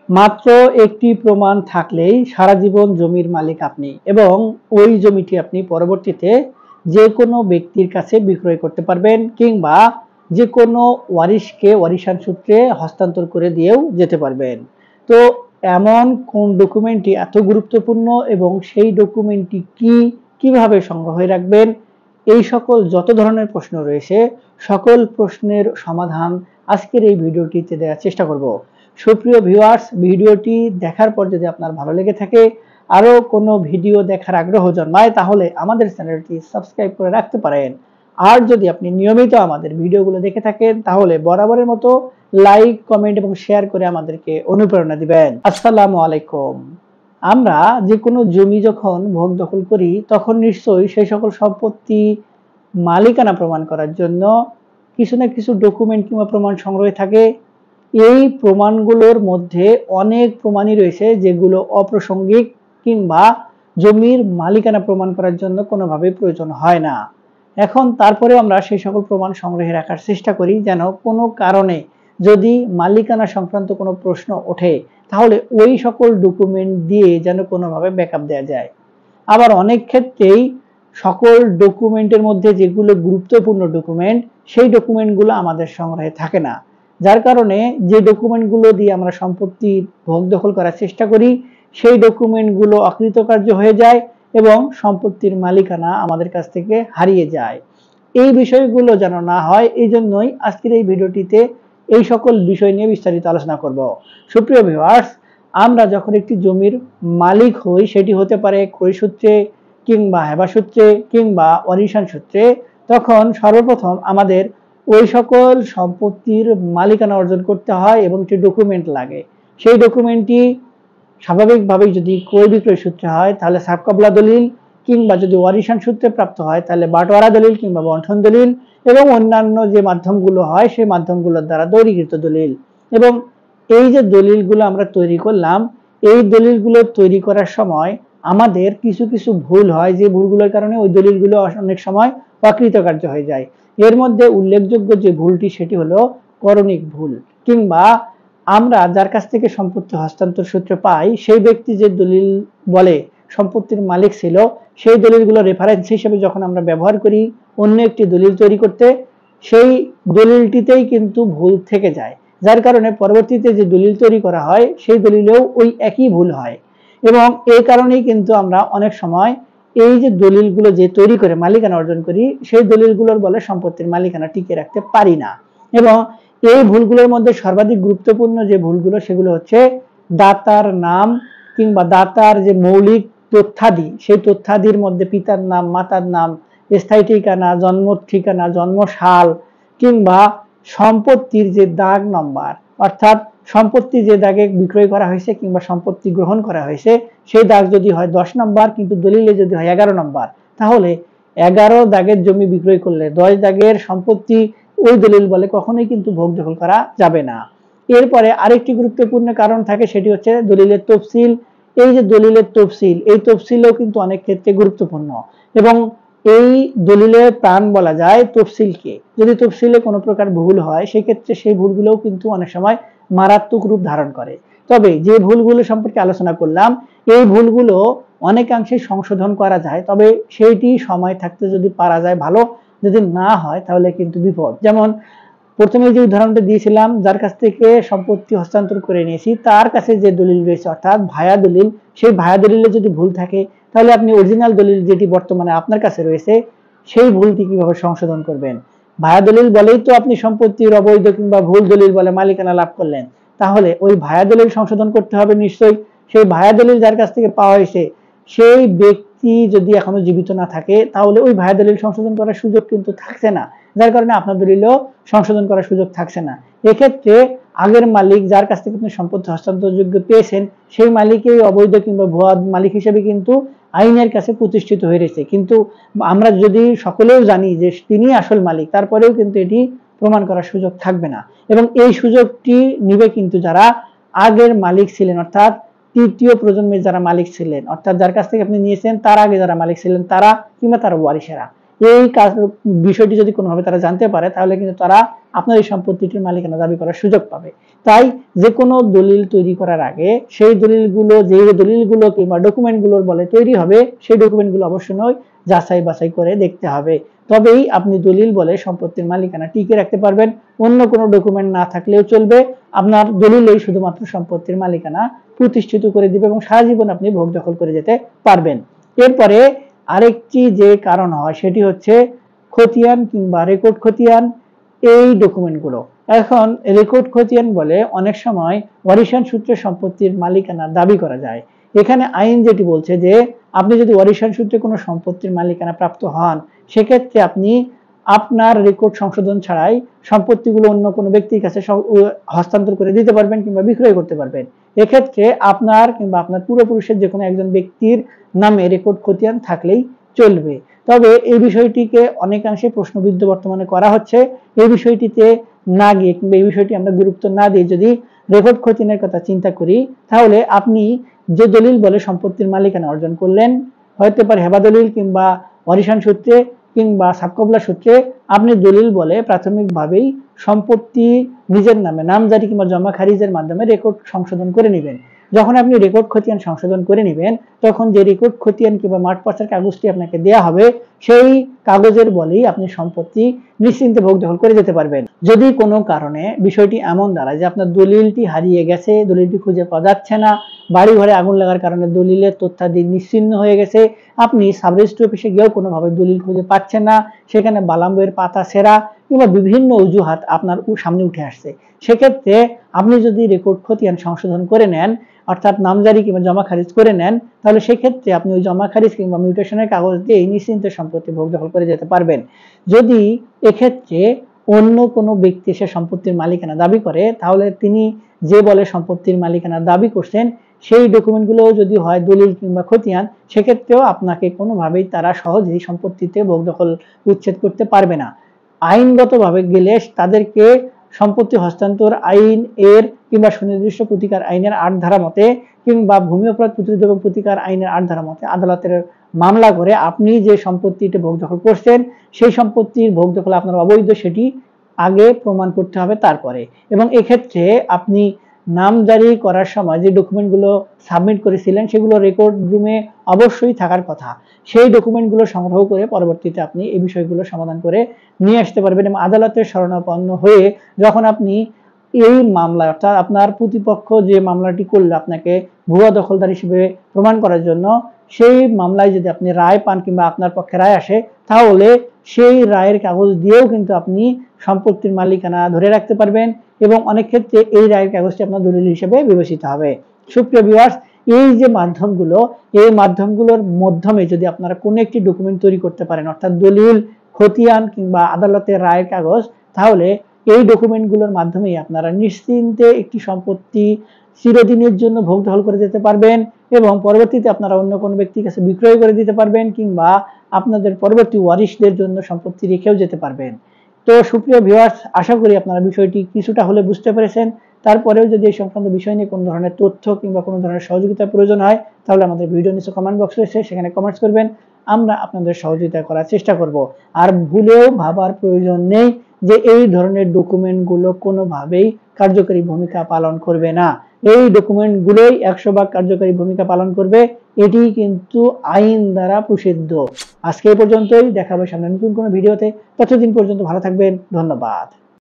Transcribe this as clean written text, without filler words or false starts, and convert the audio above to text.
মাত্র একটি প্রমাণ থাকলেই সারা জীবন জমির মালিক আপনি, এবং ওই জমিটি আপনি পরবর্তীতে যে কোনো ব্যক্তির কাছে বিক্রয় করতে পারবেন, কিংবা যে কোনো ওয়ারিশকে ওয়ারিশান সূত্রে হস্তান্তর করে দিয়েও যেতে পারবেন। তো এমন কোন ডকুমেন্টটি এত গুরুত্বপূর্ণ এবং সেই ডকুমেন্টটি কিভাবে সংগ্রহে রাখবেন, এই সকল যত ধরনের প্রশ্ন রয়েছে সকল প্রশ্নের সমাধান আজকের এই ভিডিওটিতে দেওয়ার চেষ্টা করব। সুপ্রিয় ভিউয়ার্স, ভিডিওটি দেখার পর যদি আপনার ভালো লেগে থাকে, আরো কোনো ভিডিও দেখার আগ্রহ জন্মায়, তাহলে আমাদের চ্যানেলটি সাবস্ক্রাইব করে রাখতে পারেন। আর যদি আপনি নিয়মিত আমাদের ভিডিওগুলো দেখে থাকেন, তাহলে বরাবরের মতো লাইক, কমেন্ট এবং শেয়ার করে আমাদেরকে অনুপ্রেরণা দিবেন। আসসালামু আলাইকুম। আমরা যে কোনো জমি যখন ভোগ দখল করি, তখন নিশ্চয়ই সেই সকল সম্পত্তি মালিকানা প্রমাণ করার জন্য কিছু না কিছু ডকুমেন্ট কিংবা প্রমাণ সংগ্রহে থাকে। এই প্রমাণগুলোর মধ্যে অনেক প্রমাণই রয়েছে যেগুলো অপ্রাসঙ্গিক কিংবা জমির মালিকানা প্রমাণ করার জন্য কোনোভাবেই প্রয়োজন হয় না। এখন তারপরেও আমরা সেই সকল প্রমাণ সংগ্রহে রাখার চেষ্টা করি, যেন কোনো কারণে যদি মালিকানা সংক্রান্ত কোনো প্রশ্ন ওঠে, তাহলে ওই সকল ডকুমেন্ট দিয়ে যেন কোনোভাবে ব্যাকআপ দেওয়া যায়। আবার অনেক ক্ষেত্রেই সকল ডকুমেন্টের মধ্যে যেগুলো গুরুত্বপূর্ণ ডকুমেন্ট, সেই ডকুমেন্টগুলো আমাদের সংগ্রহে থাকে না, যার কারণে যে ডকুমেন্টগুলো দিয়ে আমরা সম্পত্তি ভোগ দখল করার চেষ্টা করি, সেই ডকুমেন্টগুলো অকৃতকার্য হয়ে যায় এবং সম্পত্তির মালিকানা আমাদের কাছ থেকে হারিয়ে যায়। এই বিষয়গুলো যেন না হয়, এই জন্যই আজকের এই ভিডিওটিতে এই সকল বিষয় নিয়ে বিস্তারিত আলোচনা করব। সুপ্রিয় ভিউয়ার্স, আমরা যখন একটি জমির মালিক হই, সেটি হতে পারে ক্রয় সূত্রে কিংবা হেবা সূত্রে কিংবা ওয়ারিশান সূত্রে, তখন সর্বপ্রথম আমাদের ওই সকল সম্পত্তির মালিকানা অর্জন করতে হয় এবং একটি ডকুমেন্ট লাগে। সেই ডকুমেন্টটি স্বাভাবিকভাবেই যদি ক্রয় বিক্রয় সূত্রে হয় তাহলে সাবকবলা দলিল, কিংবা যদি ওয়ারিশান সূত্রে প্রাপ্ত হয় তাহলে বাটোয়ারা দলিল কিংবা বন্টন দলিল, এবং অন্যান্য যে মাধ্যমগুলো হয় সেই মাধ্যমগুলোর দ্বারা তৈরিকৃত দলিল। এবং এই যে দলিলগুলো আমরা তৈরি করলাম, এই দলিলগুলো তৈরি করার সময় আমাদের কিছু কিছু ভুল হয়, যে ভুলগুলোর কারণে ওই দলিলগুলো অনেক সময় অকৃতকার্য হয়ে যায়। এর মধ্যে উল্লেখযোগ্য যে ভুলটি, সেটি হলো করণিক ভুল, কিংবা আমরা যার কাছ থেকে সম্পত্তি হস্তান্তর সূত্রে পাই, সেই ব্যক্তি যে দলিল বলে সম্পত্তির মালিক ছিল, সেই দলিলগুলো রেফারেন্স হিসেবে যখন আমরা ব্যবহার করি অন্য একটি দলিল তৈরি করতে, সেই দলিলটিতেই কিন্তু ভুল থেকে যায়, যার কারণে পরবর্তীতে যে দলিল তৈরি করা হয় সেই দলিলেও ওই একই ভুল হয়। এবং এই কারণেই কিন্তু আমরা অনেক সময় এই যে দলিলগুলো যে তৈরি করে মালিকানা অর্জন করি, সেই দলিলগুলোর বলে সম্পত্তির মালিকানা টিকিয়ে রাখতে পারি না। এবং এই ভুলগুলোর মধ্যে সর্বাধিক গুরুত্বপূর্ণ যে ভুলগুলো, সেগুলো হচ্ছে দাতার নাম কিংবা দাতার যে মৌলিক তথ্যাদি, সেই তথ্যাদির মধ্যে পিতার নাম, মাতার নাম, স্থায়ী ঠিকানা, জন্ম ঠিকানা, জন্মসাল, কিংবা সম্পত্তির যে দাগ নম্বর, অর্থাৎ সম্পত্তি যে দাগে বিক্রয় করা হয়েছে কিংবা সম্পত্তি গ্রহণ করা হয়েছে, সেই দাগ যদি হয় 10 নম্বর কিন্তু দলিলে যদি হয় 11 নম্বর, তাহলে 11 দাগের জমি বিক্রয় করলে 10 দাগের সম্পত্তি ওই দলিল বলে কখনোই কিন্তু ভোগ দখল করা যাবে না। এরপরে আরেকটি গুরুত্বপূর্ণ কারণ থাকে, সেটি হচ্ছে দলিলের তফসিল। এই যে দলিলের তফসিল, এই তফসিলও কিন্তু অনেক ক্ষেত্রে গুরুত্বপূর্ণ, এবং এই দলিলের প্রাণ বলা যায় তফসিলকে। যদি তফসিলে কোনো প্রকার ভুল হয়, সেই ক্ষেত্রে সেই ভুলগুলোও কিন্তু অনেক সময় মারাত্মক রূপ ধারণ করে। তবে যে ভুলগুলো সম্পর্কে আলোচনা করলাম, এই ভুলগুলো অনেকাংশে সংশোধন করা যায়, তবে সেইটি সময় থাকতে যদি পারা যায় ভালো, যদি না হয় তাহলে কিন্তু বিপদ। যেমন প্রথমে যে উদাহরণটা দিয়েছিলাম, যার কাছ থেকে সম্পত্তি হস্তান্তর করে নিয়েছি তার কাছে যে দলিল রয়েছে অর্থাৎ ভায়া দলিল, সেই ভায়া দলিলে যদি ভুল থাকে, তাহলে আপনি অরিজিনাল দলিল যেটি বর্তমানে আপনার কাছে রয়েছে সেই ভুলটি কিভাবে সংশোধন করবেন? ভায়া দলিল বলেই তো আপনি সম্পত্তির অবৈধ কিংবা ভুল দলিল বলে মালিকানা লাভ করলেন, তাহলে ওই ভায়া দলিল সংশোধন করতে হবে নিশ্চয়ই। সেই ভায়া দলিল যার কাছ থেকে পাওয়া হয়েছে সেই ব্যক্তি যদি এখনো জীবিত না থাকে, তাহলে ওই ভায়া দলিল সংশোধন করার সুযোগ কিন্তু থাকছে না, যার কারণে আপনার দলিলও সংশোধন করার সুযোগ থাকছে না। এক্ষেত্রে আগের মালিক যার কাছ থেকে আপনি সম্পত্তি হস্তান্তরযোগ্য পেয়েছেন, সেই মালিকই অবৈধ কিংবা ভুয়া মালিক হিসেবে কিন্তু আইনের কাছে প্রতিষ্ঠিত হয়ে রয়েছে। কিন্তু আমরা যদি সকলেও জানি যে তিনি আসল মালিক, তারপরেও কিন্তু এটি প্রমাণ করার সুযোগ থাকবে না, এবং এই সুযোগটি নিবে কিন্তু যারা আগের মালিক ছিলেন, অর্থাৎ তৃতীয় প্রজন্মের যারা মালিক ছিলেন, অর্থাৎ যার কাছ থেকে আপনি নিয়েছেন তার আগে যারা মালিক ছিলেন তারা, কিংবা তার ওয়ারিশেরা। এই বিষয়টি যদি কোনোভাবে তারা জানতে পারে তাহলে কিন্তু তারা আপনার এই সম্পত্তিটির মালিকানা দাবি করার সুযোগ পাবে। তাই যে কোনো দলিল তৈরি করার আগে সেই দলিলগুলো কিংবা ডকুমেন্টগুলোর বলে তৈরি হবে সেই ডকুমেন্টগুলো অবশ্যই নয় যাচাই বাছাই করে দেখতে হবে, তবেই আপনি দলিল বলে সম্পত্তির মালিকানা টিকে রাখতে পারবেন। অন্য কোনো ডকুমেন্ট না থাকলেও চলবে, আপনার দলিলেই শুধুমাত্র সম্পত্তির মালিকানা প্রতিষ্ঠিত করে দিবে এবং সারা জীবন আপনি ভোগ দখল করে যেতে পারবেন। এরপরে আরেকটি যে কারণ হয় সেটি হচ্ছে খতিয়ান কিংবা রেকর্ড খতিয়ান। এই ডকুমেন্টগুলো এখন রেকর্ড খতিয়ান বলে অনেক সময় ওয়ারিশান সূত্রে সম্পত্তির মালিকানা দাবি করা যায়। এখানে আইন যেটি বলছে যে আপনি যদি ওয়ারিশান সূত্রে কোনো সম্পত্তির মালিকানা প্রাপ্ত হন সেক্ষেত্রে আপনি আপনার রেকর্ড সংশোধন ছাড়াই সম্পত্তিগুলো অন্য কোনো ব্যক্তির কাছে হস্তান্তর করে দিতে পারবেন কিংবা বিক্রয় করতে পারবেন। এক্ষেত্রে আপনার কিংবা আপনার পূর্বপুরুষের যে কোনো একজন ব্যক্তির নামে রেকর্ড খতিয়ান থাকলেই চলবে। তবে এই বিষয়টিকে অনেকাংশে প্রশ্নবিদ্ধ বর্তমানে করা হচ্ছে। এই বিষয়টিতে না গিয়ে কিংবা এই বিষয়টি আমরা গুরুত্ব না দিয়ে যদি রেকর্ড খতিয়ানের কথা চিন্তা করি তাহলে আপনি যে দলিল বলে সম্পত্তির মালিকানা অর্জন করলেন, হয়তো পারে হেবা দলিল কিংবা ওয়ারিশান সূত্রে কিংবা সাবকবলা সূত্রে, আপনি দলিল বলে প্রাথমিকভাবেই সম্পত্তি নিজের নামে নামজারি কিংবা জমা খারিজের মাধ্যমে রেকর্ড সংশোধন করে নেবেন। যখন আপনি রেকর্ড খতিয়ান সংশোধন করে নেবেন তখন যে রেকর্ড খতিয়ান কিংবা মাঠ পর্চার কাগজটি আপনাকে দেয়া হবে সেই কাগজের বলেই আপনি সম্পত্তি নিশ্চিন্তে ভোগ দখল করে যেতে পারবেন। যদি কোনো কারণে বিষয়টি এমন দাঁড়ায় যে আপনার দলিলটি হারিয়ে গেছে, দলিলটি খুঁজে পাওয়া যাচ্ছে না, বাড়ি ঘরে আগুন লাগার কারণে দলিলের তথ্যাদি নিশ্চিহ্ন হয়ে গেছে, আপনি সাব রেজিস্ট্রি অফিসে গিয়েও কোনোভাবে দলিল খুঁজে পাচ্ছেন না, সেখানে বালাম বইয়ের পাতা ছেঁড়া কিংবা বিভিন্ন অজুহাত আপনার সামনে উঠে আসছে, সেক্ষেত্রে আপনি যদি রেকর্ড খতিয়ান সংশোধন করে নেন অর্থাৎ নামজারি কিংবা জমা খারিজ করে নেন তাহলে সেক্ষেত্রে আপনি ওই জমা খারিজ কিংবা মিউটেশনের কাগজ দিয়ে নিশ্চিন্তে সম্পত্তি ভোগ দখল করে যেতে পারবেন। যদি এক্ষেত্রে অন্য কোনো ব্যক্তি এসে সম্পত্তির মালিকানা দাবি করে তাহলে তিনি যে বলে সম্পত্তির মালিকানা দাবি করছেন সেই ডকুমেন্টগুলো যদি হয় দলিল কিংবা খতিয়ান সেক্ষেত্রেও আপনাকে কোনোভাবেই তারা সহজেই সম্পত্তিতে ভোগ দখল উচ্ছেদ করতে পারবে না। আইনগতভাবে গেলে তাদেরকে সম্পত্তি হস্তান্তর আইন এর কিংবা সুনির্দিষ্ট প্রতিকার আইনের ৮ ধারা মতে কিংবা ভূমি অপরাধ প্রতিরোধ এবং প্রতিকার আইনের ৮ ধারা মতে আদালতের মামলা করে আপনি যে সম্পত্তিটি ভোগ দখল করছেন সেই সম্পত্তির ভোগ দখল আপনার অবৈধ সেটি আগে প্রমাণ করতে হবে তারপরে। এবং এক্ষেত্রে আপনি নামজারি করার সময় যে ডকুমেন্টগুলো সাবমিট করেছিলেন সেগুলো রেকর্ড রুমে অবশ্যই থাকার কথা। সেই ডকুমেন্টগুলো সংগ্রহ করে পরবর্তীতে আপনি এই বিষয়গুলো সমাধান করে নিয়ে আসতে পারবেন এবং আদালতের শরণাপন্ন হয়ে যখন আপনি এই মামলা অর্থাৎ আপনার প্রতিপক্ষ যে মামলাটি করলে আপনাকে ভুয়া দখলদার হিসেবে প্রমাণ করার জন্য সেই মামলায় যদি আপনি রায় পান কিংবা আপনার পক্ষে রায় আসে তাহলে সেই রায়ের কাগজ দিয়েও কিন্তু আপনি সম্পত্তির মালিকানা ধরে রাখতে পারবেন এবং অনেক ক্ষেত্রে এই রায়ের কাগজটি আপনার দলিল হিসেবে বিবেচিত হবে। সুপ্রিয় ভিউয়ার্স, এই যে মাধ্যমগুলো এই মাধ্যমগুলোর মাধ্যমে যদি আপনারা কোনো একটি ডকুমেন্ট তৈরি করতে পারেন অর্থাৎ দলিল, খতিয়ান কিংবা আদালতের রায়ের কাগজ, তাহলে এই ডকুমেন্টগুলোর মাধ্যমেই আপনারা নিশ্চিন্তে একটি সম্পত্তি চিরদিনের জন্য ভোগ দখল করে যেতে পারবেন এবং পরবর্তীতে আপনারা অন্য কোনো ব্যক্তির কাছে বিক্রয় করে দিতে পারবেন কিংবা আপনাদের পরবর্তী ওয়ারিশদের জন্য সম্পত্তি রেখেও যেতে পারবেন। তো সুপ্রিয় ভিউয়ার্স, আশা করি আপনারা বিষয়টি কিছুটা হলে বুঝতে পেরেছেন। তারপরেও যদি এই সংক্রান্ত বিষয় নিয়ে কোনো ধরনের তথ্য কিংবা কোনো ধরনের সহযোগিতার প্রয়োজন হয় তাহলে আমাদের ভিডিও নিচে কমেন্ট বক্স রয়েছে, সেখানে কমেন্টস করবেন, আমরা আপনাদের সহযোগিতা করার চেষ্টা করব। আর ভুলেও ভাবার প্রয়োজন নেই যে এই ধরনের ডকুমেন্টগুলো কোনোভাবেই কার্যকরী ভূমিকা পালন করবে না। এই ডকুমেন্টগুলোই 100% কার্যকরী ভূমিকা পালন করবে, এটি কিন্তু আইন দ্বারা প্রসিদ্ধ। আজকে এই পর্যন্তই, দেখা হবে সামনে নতুন কোনো ভিডিওতে। ততদিন পর্যন্ত ভালো থাকবেন, ধন্যবাদ।